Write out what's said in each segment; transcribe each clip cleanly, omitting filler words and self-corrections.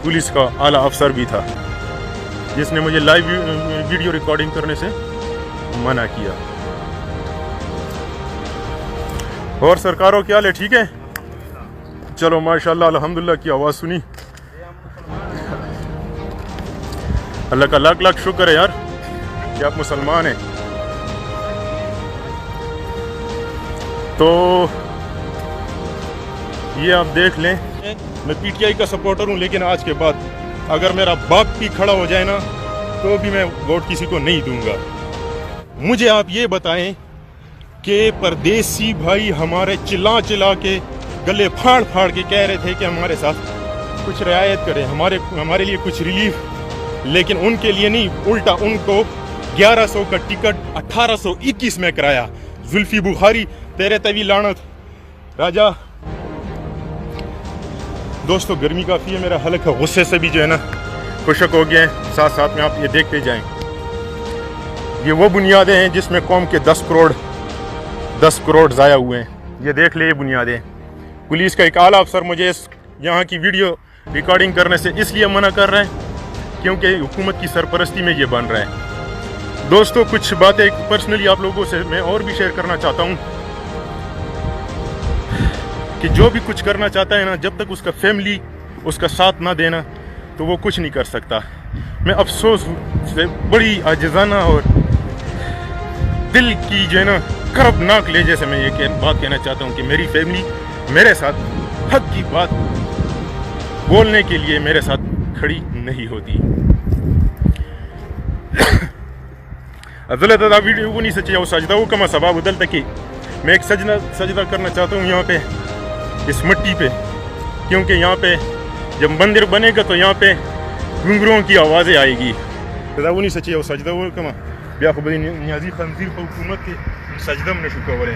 Police का आला अफसर भी था जिसने मुझे लाइव वीडियो रिकॉर्डिंग करने से मना किया। और सरकारों क्या हाल है, ठीक है? चलो माशाल्लाह अल्हम्दुलिल्लाह की आवाज़ सुनी। अल्लाह का लाख लाख शुक्र है यार कि आप मुसलमान हैं। तो ये आप देख लें, मैं पीटीआई का सपोर्टर हूँ, लेकिन आज के बाद अगर मेरा बाप भी खड़ा हो जाए ना तो भी मैं वोट किसी को नहीं दूंगा। मुझे आप ये बताएं कि परदेसी भाई हमारे चिल्ला चिल्ला के गले फाड़ फाड़ के कह रहे थे कि हमारे साथ कुछ रियायत करें, हमारे लिए कुछ रिलीफ, लेकिन उनके लिए नहीं, उल्टा उनको 1100 का टिकट 1821 में कराया। जुल्फी बुखारी तेरे तवी लानत राजा। दोस्तों गर्मी काफ़ी है, मेरा हल्क है, गुस्से से भी जो है ना खुशक हो गया है। साथ साथ में आप ये देखते जाएं, ये वो बुनियादें हैं जिसमें कौम के 10 करोड़ ज़ाया हुए हैं। ये देख ले, ये बुनियादें। पुलिस का एक आला अफसर मुझे यहाँ की वीडियो रिकॉर्डिंग करने से इसलिए मना कर रहा है क्योंकि हुकूमत की सरपरस्ती में ये बन रहा है। दोस्तों कुछ बातें पर्सनली आप लोगों से मैं और भी शेयर करना चाहता हूँ कि जो भी कुछ करना चाहता है ना, जब तक उसका फैमिली उसका साथ ना देना तो वो कुछ नहीं कर सकता। मैं अफसोस से बड़ी आजिज़ाना और दिल की जो है ना करबनाक लहजे से मैं ये बात कहना चाहता हूँ कि मेरी फैमिली मेरे साथ हक की बात बोलने के लिए मेरे साथ खड़ी नहीं होती। अब्दुल्ला वीडियो वो नहीं सच्ची वो सजदा वो कमा सबाब उदल तक ही मैं एक सजदा करना चाहता हूँ यहाँ पे, इस मिट्टी पे, क्योंकि यहाँ पे जब मंदिर बनेगा तो यहाँ पे घुंघरुओं की आवाज़ें आएगी। वो नहीं सच्ची वो सजदा वो कमा बेखुबी नियाजी खंजीर को हुकूमत के सजदम ने शुक्र बोले।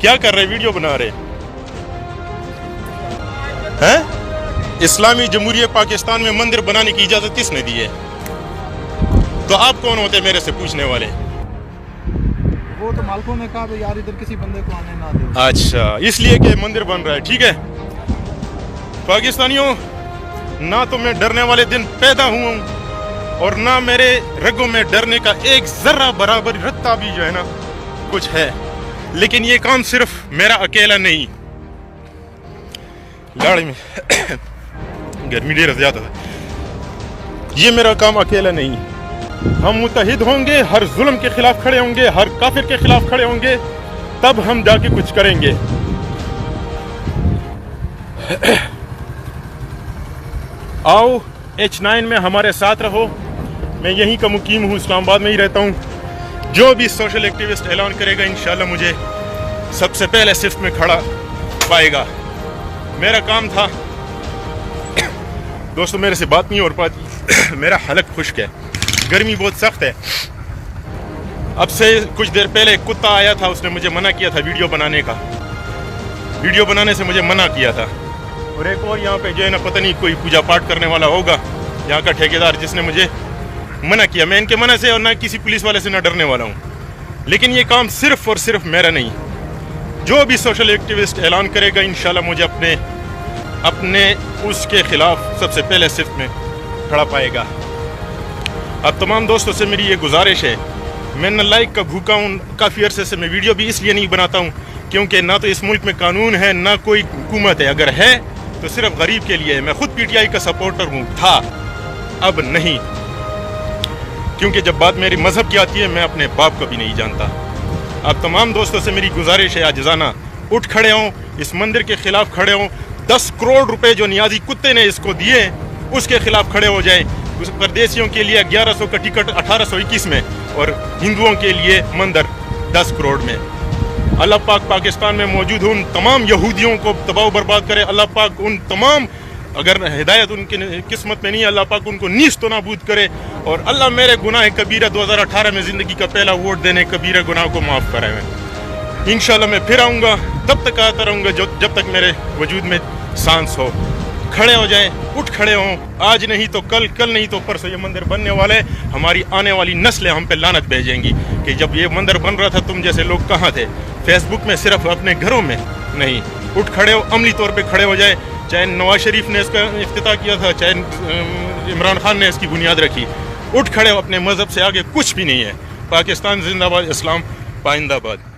क्या कर रहे, वीडियो बना रहे हैं? इस्लामी जमहूरियत पाकिस्तान में मंदिर बनाने की इजाजत किसने दी है? तो आप कौन होते हैं मेरे से पूछने वाले? वो तो मालिकों ने कहा यार इधर किसी बंदे को आने ना दे। अच्छा, इसलिए कि मंदिर बन रहा है, ठीक है। पाकिस्तानियों, ना तो मैं डरने वाले दिन पैदा हुआ हूँ और ना मेरे रगों में डरने का एक जर्रा बराबर रत्ता भी जो है ना कुछ है, लेकिन ये काम सिर्फ मेरा अकेला नहीं, गाड़ी में गर्मी ढेर ज्यादा है, ये मेरा काम अकेला नहीं। हम मुत्तहिद होंगे, हर जुल्म के खिलाफ खड़े होंगे, हर काफिर के खिलाफ खड़े होंगे, तब हम जाके कुछ करेंगे। आओ H9 में हमारे साथ रहो। मैं यहीं का मुकीम हूँ, इस्लामाबाद में ही रहता हूँ। जो भी सोशल एक्टिविस्ट ऐलान करेगा इंशाल्लाह मुझे सबसे पहले सिफ्त में खड़ा पाएगा। मेरा काम था दोस्तों, मेरे से बात नहीं हो पाती, मेरा हलक खुश्क है, गर्मी बहुत सख्त है। अब से कुछ देर पहले एक कुत्ता आया था, उसने मुझे मना किया था वीडियो बनाने का, वीडियो बनाने से मुझे मना किया था। और एक और यहाँ पे जो है ना पता नहीं कोई पूजा पाठ करने वाला होगा यहाँ का ठेकेदार, जिसने मुझे मना किया। मैं इनके मना से और ना किसी पुलिस वाले से ना डरने वाला हूँ, लेकिन ये काम सिर्फ और सिर्फ मेरा नहीं, जो भी सोशल एक्टिविस्ट ऐलान करेगा इंशाल्लाह मुझे अपने उसके खिलाफ सबसे पहले सिर्फ में खड़ा पाएगा। अब तमाम दोस्तों से मेरी ये गुजारिश है, मैं न लाइक का भूखा हूँ, काफ़ी अरसे से मैं वीडियो भी इसलिए नहीं बनाता हूँ क्योंकि ना तो इस मुल्क में कानून है ना कोई हुकूमत है, अगर है तो सिर्फ गरीब के लिए है। मैं खुद पीटीआई का सपोर्टर हूँ, था, अब नहीं, क्योंकि जब बात मेरी मजहब की आती है मैं अपने बाप को भी नहीं जानता। अब तमाम दोस्तों से मेरी गुजारिश है, आजिज़ाना उठ खड़े हों, इस मंदिर के खिलाफ खड़े हों, 10 करोड़ रुपए जो नियाजी कुत्ते ने इसको दिए उसके खिलाफ खड़े हो जाएं। उस परदेशियों के लिए 1100 का टिकट 1821 में और हिंदुओं के लिए मंदिर 10 करोड़ में। अल्लाह पाक पाकिस्तान में मौजूद उन तमाम यहूदियों को तबाह बर्बाद करे। अल्लाह पाक उन तमाम, अगर हिदायत उनकी किस्मत में नहीं है, अल्लाह पाक उनको नीस्त नाबूद करे। और अल्लाह मेरे गुनाह कबीरा 2018 में ज़िंदगी का पहला वोट देने कबीरा गुनाह को माफ़ कराए। इंशाल्लाह मैं फिर आऊँगा, तब तक आता रहूँगा जब तक मेरे वजूद में सांस हो। खड़े हो जाएं, उठ खड़े हों, आज नहीं तो कल, कल नहीं तो परसों ये मंदिर बनने वाला है। हमारी आने वाली नस्लें हम पे लानत भेजेंगी कि जब ये मंदिर बन रहा था तुम जैसे लोग कहाँ थे। फेसबुक में सिर्फ अपने घरों में नहीं, उठ खड़े हो, अमली तौर पे खड़े हो जाए। चाहे नवाज शरीफ ने इसका इफ्तिताह किया था, चाहे इमरान खान ने इसकी बुनियाद रखी। उठ खड़े हो, अपने मज़हब से आगे कुछ भी नहीं है। पाकिस्तान जिंदाबाद, इस्लाम पाइंदाबाद।